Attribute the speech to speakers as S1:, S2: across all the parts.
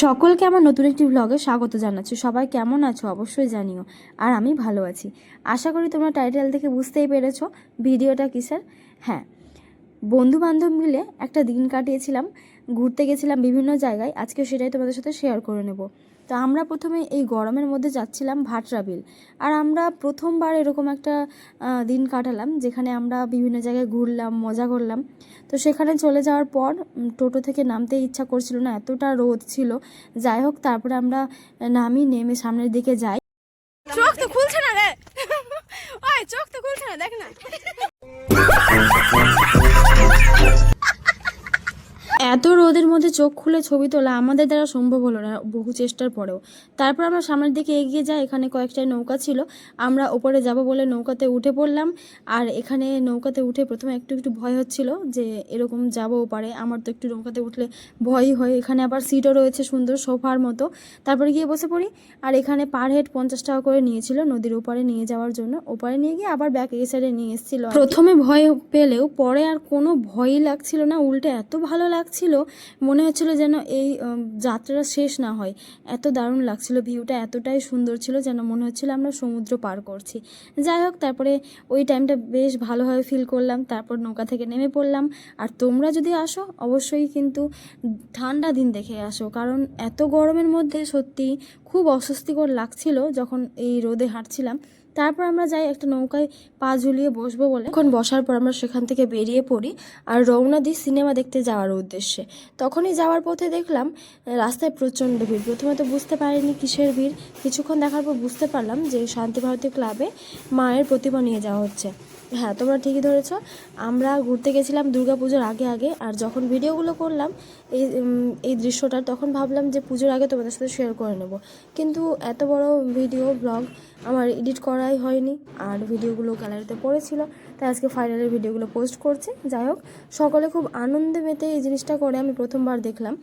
S1: সকলকে আমার নতুন একটি ব্লগে স্বাগত জানাচ্ছি। সবাই কেমন আছো অবশ্যই জানিও। আর আমি ভালো আছি। আশা করি তোমরা টাইটেল দেখে বুঝতেই পেরেছো ভিডিওটা কিসের। হ্যাঁ, বন্ধু বান্ধব মিলে একটা দিন কাটিয়েছিলাম, ঘুরতে গেছিলাম বিভিন্ন জায়গায়। আজকে সেটাই তোমাদের সাথে শেয়ার করে নেব। তো আমরা প্রথমে এই গরমের মধ্যে যাচ্ছিলাম ভাটরা বিল। আর আমরা প্রথমবার এরকম একটা দিন কাটালাম যেখানে আমরা বিভিন্ন জায়গায় ঘুরলাম, মজা করলাম। তো সেখানে চলে যাওয়ার পর টোটো থেকে নামতে ইচ্ছা করছিল না, এতটা রোদ ছিল। যাই হোক, তারপরে আমরা নেমে সামনের দিকে যাই।
S2: চোখ তো খুলছে না রে, ওই চোখ তো খুলছে না, দেখ না।
S1: এত রোদের মধ্যে চোখ খুলে ছবি তোলা আমাদের দ্বারা সম্ভব হলো না বহু চেষ্টার পরেও। তারপর আমরা সামনের দিকে এগিয়ে যাই। এখানে কয়েকটা নৌকা ছিল, আমরা ওপরে যাব বলে নৌকাতে উঠে পড়লাম। আর এখানে নৌকাতে উঠে প্রথমে একটু একটু ভয় হচ্ছিল যে এরকম যাবো পারে, আমার তো একটু নৌকাতে উঠলে ভয়ই হয়। এখানে আবার সিটও রয়েছে সুন্দর সোফার মতো। তারপরে গিয়ে বসে পড়ি। আর এখানে পার হেড 50 টাকা করে নিয়েছিল নদীর ওপারে নিয়ে যাওয়ার জন্য। ওপারে নিয়ে গিয়ে আবার ব্যাক এই সাইডে নিয়ে এসেছিল। প্রথমে ভয় পেলেও পরে আর কোনো ভয়ই লাগছিল না, উল্টে এত ভালো লাগছিল, মনে হচ্ছিল যেন এই যাত্রাটা শেষ না হয়। এত দারুণ লাগছিল, ভিউটা এতটাই সুন্দর ছিল যেন মনে হচ্ছিল আমরা সমুদ্র পার করছি। যাই হোক, তারপরে ওই টাইমটা বেশ ভালোভাবে ফিল করলাম। তারপর নৌকা থেকে নেমে পড়লাম। আর তোমরা যদি আসো অবশ্যই কিন্তু ঠান্ডা দিন দেখে আসো, কারণ এত গরমের মধ্যে সত্যি খুব অস্বস্তিকর লাগছিল যখন এই রোদে হাঁটছিলাম। তারপর আমরা যাই একটা নৌকায় পা ঝুলিয়ে বসবো বলে। এখন বসার পর আমরা সেখান থেকে বেরিয়ে পড়ি আর রওনা দিই সিনেমা দেখতে যাওয়ার উদ্দেশ্যে। তখনই যাওয়ার পথে দেখলাম রাস্তায় প্রচণ্ড ভিড়। প্রথমে তো বুঝতে পারিনি কিসের ভিড়, কিছুক্ষণ দেখার পর বুঝতে পারলাম যে শান্তি ভারতী ক্লাবে মায়ের প্রতিমা নিয়ে যাওয়া হচ্ছে। হ্যাঁ, তোমরা ঠিকই ধরেছ, আমরা ঘুরতে গেছিলাম দুর্গাপুজোর আগে আগে। আর যখন ভিডিওগুলো করলাম এই দৃশ্যটার, তখন ভাবলাম যে পুজোর আগে তোমাদের সাথে শেয়ার করে নেব, কিন্তু এত বড় ভিডিও ব্লগ আমার এডিট করাই হয়নি। আর ভিডিওগুলো গ্যালারিতে পড়েছিল, তাই আজকে ফাইনালি ভিডিওগুলো পোস্ট করছি। যাই হোক, সকলে খুব আনন্দে মেতে এই জিনিসটা করে আমি প্রথমবার দেখলাম।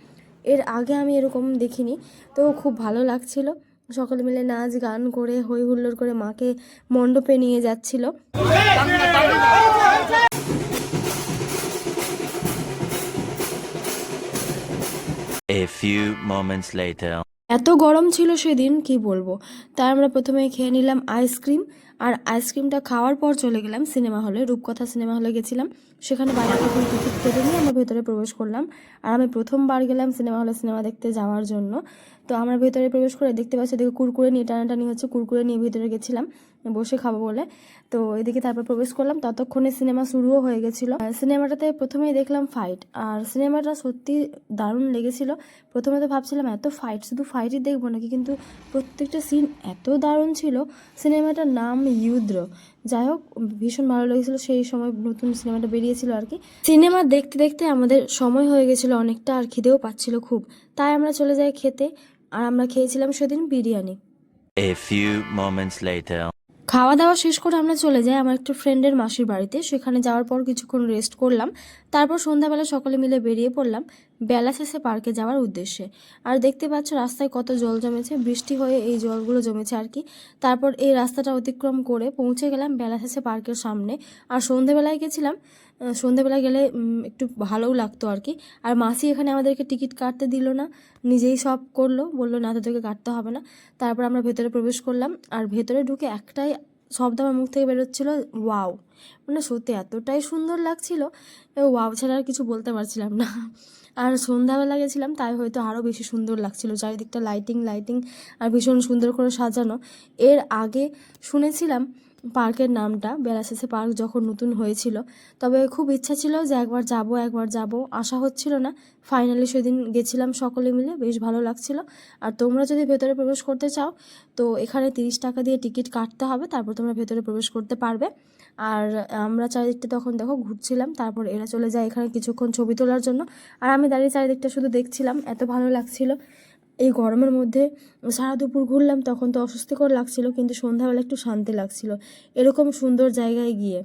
S1: এর আগে আমি এরকম দেখিনি, তো খুব ভালো লাগছিল। সকলে মিলে নাচ গান করে হই হুল্লোড় করে মাকে মণ্ডপে নিয়ে যাচ্ছিল।
S3: A few moments later.
S1: এত গরম ছিল সেদিন কি বলবো। তাই আমরা প্রথমে খেয়ে নিলাম আইসক্রিম। আর আইসক্রিমটা খাওয়ার পর চলে গেলাম সিনেমা হলে, রূপকথা সিনেমা হলে গেছিলাম। সেখানে বাইরে থেকে টিকিট কেটে নিয়ে আমরা ভেতরে প্রবেশ করলাম। আর আমি প্রথমবার গেলাম সিনেমা হলে সিনেমা দেখতে যাওয়ার জন্য। তো আমরা ভেতরে প্রবেশ করে দেখতে পাচ্ছি এদিকে কুরকুরে নিয়ে টানাটানি হচ্ছে, কুরকুরে নিয়ে ভেতরে গেছিলাম বসে খাবো বলে। তো এদিকে তারপর প্রবেশ করলাম, ততক্ষণে সিনেমা শুরুও হয়ে গেছিলো। সিনেমাটাতে প্রথমেই দেখলাম ফাইট, আর সিনেমাটা সত্যি দারুণ লেগেছিল। প্রথমে তো ভাবছিলাম এত ফাইট, শুধু ফাইটই দেখবো নাকি, কিন্তু প্রত্যেকটা সিন এত দারুণ ছিল। সিনেমাটার নাম যুদ্ধ। যাই হোক, ভীষণ ভালো লেগেছিলো। সেই সময় নতুন সিনেমাটা বেরিয়েছিল আর কি। সিনেমা দেখতে দেখতে আমাদের সময় হয়ে গেছিলো অনেকটা, আর খিদেও পাচ্ছিল খুব। তাই আমরা চলে যাই খেতে। আর আমরা খেয়েছিলাম সেদিন biryani.
S3: A few moments later.
S1: খাওয়া দাওয়া শেষ করে আমরা চলে যাই আমার একটা ফ্রেন্ডের মাসির বাড়িতে। সেখানে যাওয়ার পর কিছুক্ষণ রেস্ট করলাম। তারপর সন্ধ্যাবেলা সকলে মিলে বেরিয়ে পড়লাম বেলা শেষে পার্কে যাওয়ার উদ্দেশ্যে। আর দেখতে পাচ্ছ রাস্তায় কত জল জমেছে, বৃষ্টি হয়ে এই জলগুলো জমেছে আর কি। তারপর এই রাস্তাটা অতিক্রম করে পৌঁছে গেলাম বেলা শেষে পার্কের সামনে। আর সন্ধ্যেবেলায় গেছিলাম, সন্ধ্যেবেলায় গেলে একটু ভালোও লাগতো আর কি। আর মাসি এখানে আমাদেরকে টিকিট কাটতে দিল না, নিজেই সব করলো, বললো না তোদেরকে কাটতে হবে না। তারপর আমরা ভেতরে প্রবেশ করলাম। আর ভেতরে ঢুকে একটাই শব্দ আমার মুখ থেকে বেরোচ্ছিলো, ওয়াও। মানে সত্যি এতটাই সুন্দর লাগছিল, ওয়াও ছাড়া আর কিছু বলতে পারছিলাম না। আর সন্ধ্যাবেলা গেছিলাম তাই হয়তো আরও বেশি সুন্দর লাগছিল, চারিদিকটা লাইটিং লাইটিং আর ভীষণ সুন্দর করে সাজানো। এর আগে শুনেছিলাম পার্কের নামটা বেলাশেষে পার্ক যখন নতুন হয়েছিল, তবে খুব ইচ্ছা ছিল যে একবার যাব, আশা হচ্ছিল না। ফাইনালি সেদিন গেছিলাম সকলে মিলে, বেশ ভালো লাগছিল। আর তোমরা যদি ভেতরে প্রবেশ করতে চাও তো এখানে 30 টাকা দিয়ে টিকিট কাটতে হবে, তারপর তোমরা ভেতরে প্রবেশ করতে পারবে। আর আমরা চারিদিকটা তখন দেখো ঘুরছিলাম, তারপর এরা চলে যায় এখানে কিছুক্ষণ ছবি তোলার জন্য। আর আমি দাঁড়িয়ে চারিদিকটা শুধু দেখছিলাম, এত ভালো লাগছিল। এই গরমের মধ্যে সারা দুপুর ঘুরলাম, তখন তো অস্বস্তিকর লাগছিল, কিন্তু সন্ধ্যাবেলা একটু শান্তি লাগছিল এরকম সুন্দর জায়গায় গিয়ে।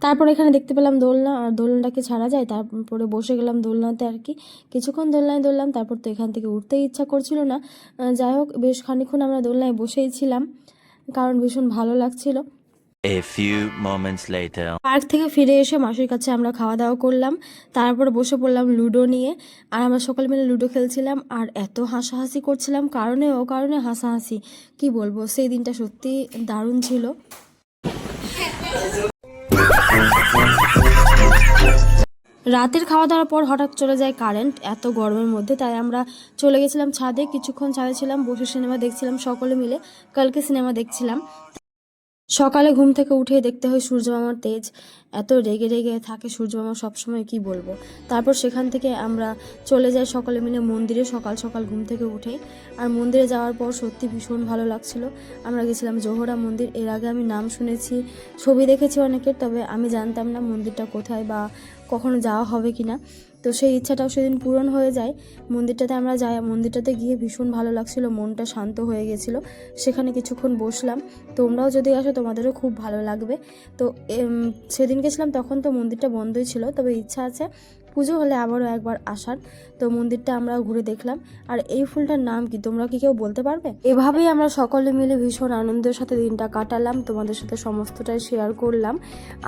S1: তারপর এখানে দেখতে পেলাম দোলনা, আর দোলনাটাকে ছাড়া যায়, তারপরে বসে গেলাম দোলনাতে আর কি। কিছুক্ষণ দোলনায় দোললাম, তারপর তো এখান থেকে উঠতেই ইচ্ছা করছিল না। যাই হোক, বেশ খানিক্ষণ আমরা দোলনায় বসেই ছিলাম, কারণ ভীষণ ভালো লাগছিল।
S3: A few moments later.
S1: Park থেকে ফিরে এসে মাসির কাছে আমরা খাওয়া দাওয়া করলাম, তারপর বসে পড়লাম লুডো নিয়ে। আর আমরা সকাল মিলে লুডো খেলছিলাম আর এত হাসাহাসি করছিলাম, কারণে ও কারণে হাসাহাসি, কি বলবো, সেই দিনটা সত্যি দারুণ ছিল। রাতের খাওয়া দাওয়ার পর হঠাৎ চলে যায় কারেন্ট এত গরমের মধ্যে, তাই আমরা চলে গেছিলাম ছাদে। কিছুক্ষণ ছাদে ছিলাম, বসে সিনেমা দেখছিলাম সকলে মিলে, কালকে সিনেমা দেখছিলাম। সকালে ঘুম থেকে উঠে দেখতে হয় সূর্য মামার তেজ, এত রেগে রেগে থাকে সূর্য মামা সবসময়, কি বলবো। তারপর সেখান থেকে আমরা চলে যাই সকলে মিলে মন্দিরে, সকাল সকাল ঘুম থেকে উঠে। আর মন্দিরে যাওয়ার পর সত্যি ভীষণ ভালো লাগছিল। আমরা গেছিলাম জোহরা মন্দির, এর আগে আমি নাম শুনেছি, ছবি দেখেছি অনেকের, তবে আমি জানতাম না মন্দিরটা কোথায় বা কখনো যাওয়া হবে কিনা। তো সেই ইচ্ছাটাও সেদিন পূরণ হয়ে যায়। মন্দিরটাতে আমরা যাই, মন্দিরটাতে গিয়ে ভীষণ ভালো লাগছিল, মনটা শান্ত হয়ে গেছিলো। সেখানে কিছুক্ষণ বসলাম, তোমরাও যদি আসো তোমাদেরও খুব ভালো লাগবে। তো সেদিন গেছিলাম তখন তো মন্দিরটা বন্ধই ছিল, তবে ইচ্ছা আছে পুজো হলে আবারও একবার আসার। তো মন্দিরটা আমরা ঘুরে দেখলাম। আর এই ফুলটার নাম কি তোমরা কি কেউ বলতে পারবে? এভাবেই আমরা সকলে মিলে ভীষণ আনন্দের সাথে দিনটা কাটালাম, তোমাদের সাথে সমস্তটাই শেয়ার করলাম।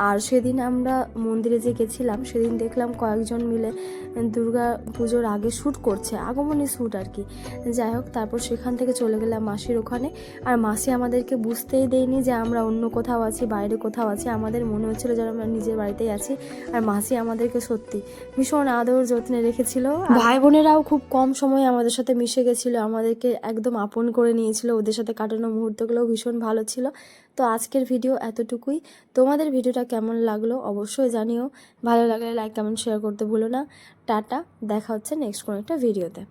S1: আর সেদিন আমরা মন্দিরে যে গেছিলাম সেদিন দেখলাম কয়েকজন মিলে দুর্গা পুজোর আগে শ্যুট করছে, আগমনী শ্যুট আর কি। যাই হোক, তারপর সেখান থেকে চলে গেলাম মাসির ওখানে। আর মাসি আমাদেরকে বুঝতেই দেয়নি যে আমরা অন্য কোথাও আছি, বাইরে কোথাও আছি। আমাদের মনে হচ্ছিল যেন আমরা নিজের বাড়িতেই আছি। আর মাসি আমাদেরকে সত্যি ভীষণ আদর যত্নে রেখেছিল। ভাই বোনেরাও খুব কম সময়ে আমাদের সাথে মিশে গেছিলো, আমাদেরকে একদম আপন করে নিয়েছিল। ওদের সাথে কাটানো মুহূর্তগুলোও ভীষণ ভালো ছিল। তো আজকের ভিডিও এতটুকুই। তোমাদের ভিডিওটা কেমন লাগলো অবশ্যই জানিও। ভালো লাগলে লাইক কমেন্ট শেয়ার করতে ভুলো না। টাটা, দেখা হচ্ছে নেক্সট কোনো একটা ভিডিওতে।